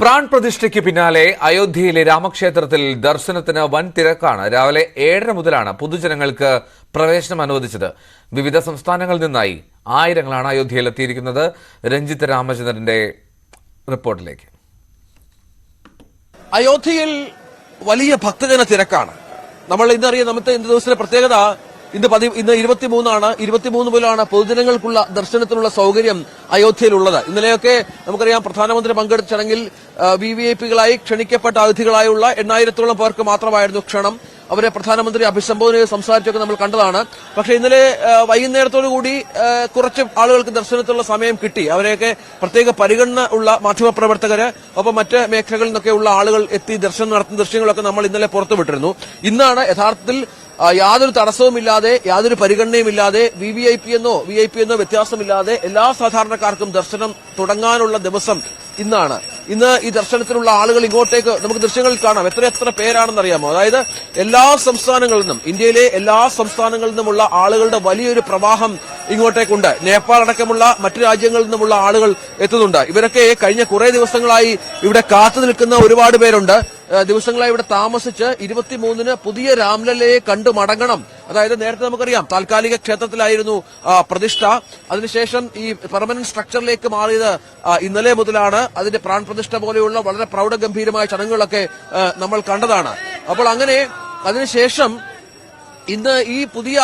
PRAN പ്രതിഷ്ഠയ്ക്ക് പിന്നാലെ അയോധ്യയിലെ രാമക്ഷേത്രത്തിൽ ദർശനത്തിന് വൻ തിരക്കാണ്. രാവിലെ 7:30 മുതലാണ് പൊതുജനങ്ങൾക്ക് പ്രവേശനം അനുവദിച്ചത്. വിവിധ സംസ്ഥാനങ്ങളിൽ നിന്നായി ആയിരങ്ങളാണ് അയോധ്യയിലെത്തിയിരിക്കുന്നത്. രഞ്ജിത്ത് രാമചന്ദ്രന്റെ റിപ്പോർട്ടിലേക്ക്. അയോധ്യയിൽ വലിയ ഭക്തജന തിരക്കാണ്. നമ്മൾ ഇന്നറിയാം, നമ്മുടെ ഇന്നത്തെ ദിവസത്തിന്റെ പ്രത്യേകത ഇന്ന് 23 23 മുതലാണ് പൊതുജനങ്ങൾക്കുള്ള ദർശനത്തിനുള്ള സൗകര്യം അയോധ്യയിലുള്ളത്. ഇന്നലെയൊക്കെ നമുക്കറിയാം, പ്രധാനമന്ത്രി പങ്കെടുത്ത ചടങ്ങിൽ വിവിഐപികളായി ക്ഷണിക്കപ്പെട്ട അതിഥികളായുള്ള 8000-ഓളം പേർക്ക് മാത്രമായിരുന്നു ക്ഷണം. അവരെ പ്രധാനമന്ത്രി അഭിസംബോധന ചെയ്ത് സംസാരിച്ചൊക്കെ നമ്മൾ കണ്ടതാണ്. പക്ഷേ ഇന്നലെ വൈകുന്നേരത്തോടുകൂടി കുറച്ച് ആളുകൾക്ക് ദർശനത്തിനുള്ള സമയം കിട്ടി. അവരെയൊക്കെ പ്രത്യേക പരിഗണന ഉള്ള മാധ്യമപ്രവർത്തകര്, ഒപ്പം മറ്റ് മേഖലകളിൽ നിന്നൊക്കെയുള്ള ആളുകൾ എത്തി ദർശനം നടത്തുന്ന ദൃശ്യങ്ങളൊക്കെ നമ്മൾ ഇന്നലെ പുറത്തുവിട്ടിരുന്നു. ഇന്നാണ് യഥാർത്ഥത്തിൽ യാതൊരു തടസ്സവുമില്ലാതെ, യാതൊരു പരിഗണനയുമില്ലാതെ, വിവിഐപി എന്നോ വ്യത്യാസമില്ലാതെ എല്ലാ സാധാരണക്കാർക്കും ദർശനം തുടങ്ങാനുള്ള ദിവസം ഇന്നാണ്. ഇന്ന് ഈ ദർശനത്തിനുള്ള ആളുകൾ ഇങ്ങോട്ടേക്ക് നമുക്ക് ദൃശ്യങ്ങളിൽ കാണാം. എത്ര പേരാണെന്നറിയാമോ? അതായത് എല്ലാ സംസ്ഥാനങ്ങളിൽ നിന്നും, ഇന്ത്യയിലെ എല്ലാ സംസ്ഥാനങ്ങളിൽ നിന്നുമുള്ള ആളുകളുടെ വലിയൊരു പ്രവാഹം ഇങ്ങോട്ടേക്കുണ്ട്. നേപ്പാൾ അടക്കമുള്ള മറ്റു രാജ്യങ്ങളിൽ നിന്നുമുള്ള ആളുകൾ എത്തുന്നുണ്ട്. ഇവരൊക്കെ കഴിഞ്ഞ കുറെ ദിവസങ്ങളായി ഇവിടെ കാത്തു നിൽക്കുന്ന ഒരുപാട് പേരുണ്ട്. ദിവസങ്ങളായി ഇവിടെ താമസിച്ച് 23-ന് പുതിയ രാംലല്ലയെ കണ്ടു മടങ്ങണം. അതായത് നേരത്തെ നമുക്കറിയാം, താൽക്കാലിക ക്ഷേത്രത്തിലായിരുന്നു പ്രതിഷ്ഠ. അതിനുശേഷം ഈ പെർമനന്റ് സ്ട്രക്ചറിലേക്ക് മാറിയത് ഇന്നലെ മുതലാണ്. അതിന്റെ പ്രാൺ പ്രതിഷ്ഠ പോലെയുള്ള വളരെ പ്രൗഢഗംഭീരമായ ചടങ്ങുകളൊക്കെ നമ്മൾ കണ്ടതാണ്. അപ്പോൾ അങ്ങനെ അതിനുശേഷം ഇന്ന് ഈ പുതിയ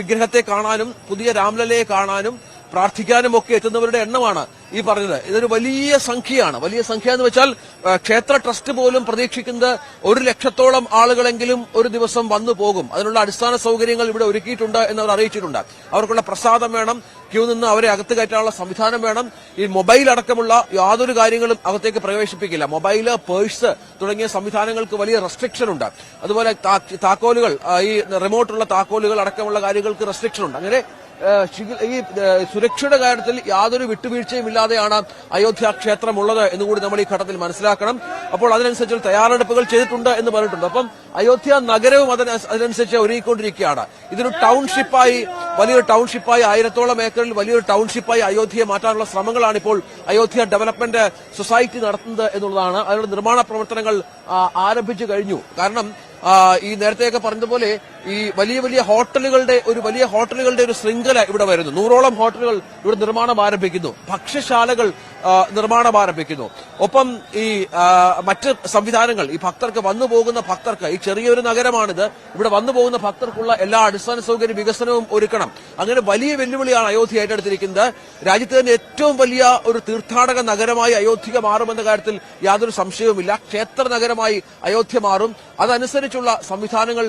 വിഗ്രഹത്തെ കാണാനും പുതിയ രാംലല്ലയെ കാണാനും പ്രാർത്ഥിക്കാനും ഒക്കെ എത്തുന്നവരുടെ എണ്ണമാണ് ഈ പറഞ്ഞത്. ഇതൊരു വലിയ സംഖ്യയാണ്. വലിയ സംഖ്യ എന്ന് വെച്ചാൽ ക്ഷേത്ര ട്രസ്റ്റ് പോലും പ്രതീക്ഷിക്കുന്നത് 100,000-ഓളം ആളുകളെങ്കിലും ഒരു ദിവസം വന്നു പോകും. അതിനുള്ള അടിസ്ഥാന സൗകര്യങ്ങൾ ഇവിടെ ഒരുക്കിയിട്ടുണ്ട് എന്നവർ അറിയിച്ചിട്ടുണ്ട്. അവർക്കുള്ള പ്രസാദം വേണം, ക്യൂ നിന്ന് അവരെ അകത്ത് കയറ്റാനുള്ള സംവിധാനം വേണം. ഈ മൊബൈൽ അടക്കമുള്ള യാതൊരു കാര്യങ്ങളും അകത്തേക്ക് പ്രവേശിപ്പിക്കില്ല. മൊബൈല്, പേഴ്സ് തുടങ്ങിയ സംവിധാനങ്ങൾക്ക് വലിയ റെസ്ട്രിക്ഷൻ ഉണ്ട്. അതുപോലെ താക്കോലുകൾ, ഈ റിമോട്ടുള്ള താക്കോലുകൾ അടക്കമുള്ള കാര്യങ്ങൾക്ക് റെസ്ട്രിക്ഷൻ ഉണ്ട്. അങ്ങനെ ഈ സുരക്ഷയുടെ കാര്യത്തിൽ യാതൊരു വിട്ടുവീഴ്ചയും ഇല്ലാതെയാണ് അയോധ്യ ക്ഷേത്രമുള്ളത് എന്നുകൂടി നമ്മൾ ഈ ഘട്ടത്തിൽ മനസ്സിലാക്കണം. അപ്പോൾ അതിനനുസരിച്ച് തയ്യാറെടുപ്പുകൾ ചെയ്തിട്ടുണ്ട് എന്ന് പറഞ്ഞിട്ടുണ്ട്. അപ്പം അയോധ്യ നഗരവും അതിനനുസരിച്ച് ഒരുങ്ങിക്കൊണ്ടിരിക്കുകയാണ്. ഇതൊരു ടൗൺഷിപ്പായി, വലിയൊരു ടൗൺഷിപ്പായി, 1000-ഓളം ഏക്കറിൽ വലിയൊരു ടൗൺഷിപ്പായി അയോധ്യയെ മാറ്റാനുള്ള ശ്രമങ്ങളാണ് ഇപ്പോൾ അയോധ്യ ഡെവലപ്മെന്റ് സൊസൈറ്റി നടത്തുന്നത് എന്നുള്ളതാണ്. അതിനുള്ള നിർമ്മാണ പ്രവർത്തനങ്ങൾ ആരംഭിച്ചു കഴിഞ്ഞു. കാരണം ഈ നേരത്തെയൊക്കെ പറഞ്ഞതുപോലെ ഈ വലിയ ഹോട്ടലുകളുടെ ഒരു ശൃംഖല ഇവിടെ വരുന്നു. 100-ഓളം ഹോട്ടലുകൾ ഇവിടെ നിർമ്മാണം ആരംഭിക്കുന്നു. ഭക്ഷ്യശാലകൾ നിർമ്മാണം ആരംഭിക്കുന്നു. ഒപ്പം ഈ മറ്റ് സംവിധാനങ്ങൾ, ഈ ഭക്തർക്ക് വന്നു പോകുന്ന ഭക്തർക്ക്, ഈ ചെറിയൊരു നഗരമാണിത്, ഇവിടെ വന്നു പോകുന്ന ഭക്തർക്കുള്ള എല്ലാ അടിസ്ഥാന സൗകര്യ വികസനവും ഒരുക്കണം. അങ്ങനെ വലിയ വെല്ലുവിളിയാണ് അയോധ്യ ഏറ്റെടുത്തിരിക്കുന്നത്. രാജ്യത്ത് തന്നെ ഏറ്റവും വലിയ ഒരു തീർത്ഥാടക നഗരമായി അയോധ്യ മാറുമെന്ന കാര്യത്തിൽ യാതൊരു സംശയവുമില്ല. ക്ഷേത്ര നഗരമായി അയോധ്യ മാറും. അതനുസരിച്ചുള്ള സംവിധാനങ്ങൾ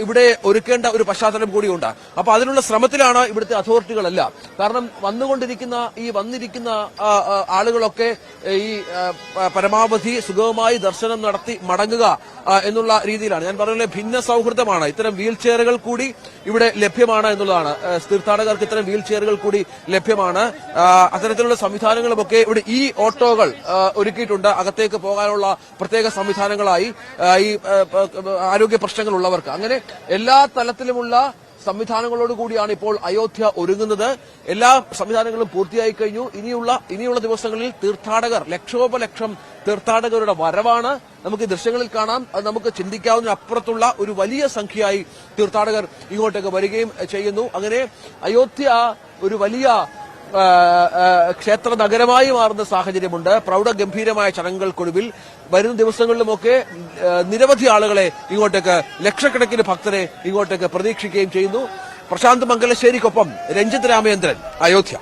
ഇവിടെ ഒരുക്കേണ്ട ഒരു പശ്ചാത്തലം കൂടിയുണ്ട്. അപ്പൊ അതിനുള്ള ശ്രമത്തിലാണ് ഇവിടുത്തെ അതോറിറ്റികളെല്ലാം. കാരണം വന്നിരിക്കുന്ന ആളുകളൊക്കെ ഈ പരമാവധി സുഗമമായി ദർശനം നടത്തി മടങ്ങുക എന്നുള്ള രീതിയിലാണ്. ഞാൻ പറഞ്ഞ ഭിന്ന സൗഹൃദമാണ്. ഇത്തരം വീൽ ചെയറുകൾ കൂടി ഇവിടെ ലഭ്യമാണ് എന്നുള്ളതാണ്. തീർത്ഥാടകർക്ക് ഇത്തരം വീൽ ചെയറുകൾ കൂടി ലഭ്യമാണ്. അത്തരത്തിലുള്ള സംവിധാനങ്ങളുമൊക്കെ ഇവിടെ ഈ ഓട്ടോകൾ ഒരുക്കിയിട്ടുണ്ട്. അകത്തേക്ക് പോകാനുള്ള പ്രത്യേക സംവിധാനങ്ങളായി ഈ ആരോഗ്യ പ്രശ്നങ്ങളുള്ളവർക്ക്. അങ്ങനെ എല്ലാ തലത്തിലുമുള്ള സംവിധാനങ്ങളോടുകൂടിയാണ് ഇപ്പോൾ അയോധ്യ ഒരുങ്ങുന്നത്. എല്ലാ സംവിധാനങ്ങളും പൂർത്തിയായി കഴിഞ്ഞു. ഇനിയുള്ള ദിവസങ്ങളിൽ ലക്ഷോപലക്ഷം തീർത്ഥാടകരുടെ വരവാണ്. നമുക്ക് ദൃശ്യങ്ങളിൽ കാണാം. അത് നമുക്ക് ചിന്തിക്കാവുന്ന അപ്പുറത്തുള്ള ഒരു വലിയ സംഖ്യയായി തീർത്ഥാടകർ ഇങ്ങോട്ടേക്ക് വരികയും ചെയ്യുന്നു. അങ്ങനെ അയോധ്യ ഒരു വലിയ ക്ഷേത്ര നഗരമായി മാറുന്ന സാഹചര്യമുണ്ട്. പ്രൗഢഗംഭീരമായ ചടങ്ങുകൾക്കൊടുവിൽ വരുന്ന ദിവസങ്ങളിലുമൊക്കെ നിരവധി ആളുകളെ ഇങ്ങോട്ടേക്ക്, ലക്ഷക്കണക്കിന് ഭക്തരെ ഇങ്ങോട്ടേക്ക് പ്രതീക്ഷിക്കുകയും ചെയ്യുന്നു. പ്രശാന്ത് മംഗലശ്ശേരിക്കൊപ്പം രഞ്ജിത്ത് രാമചന്ദ്രൻ, അയോധ്യ.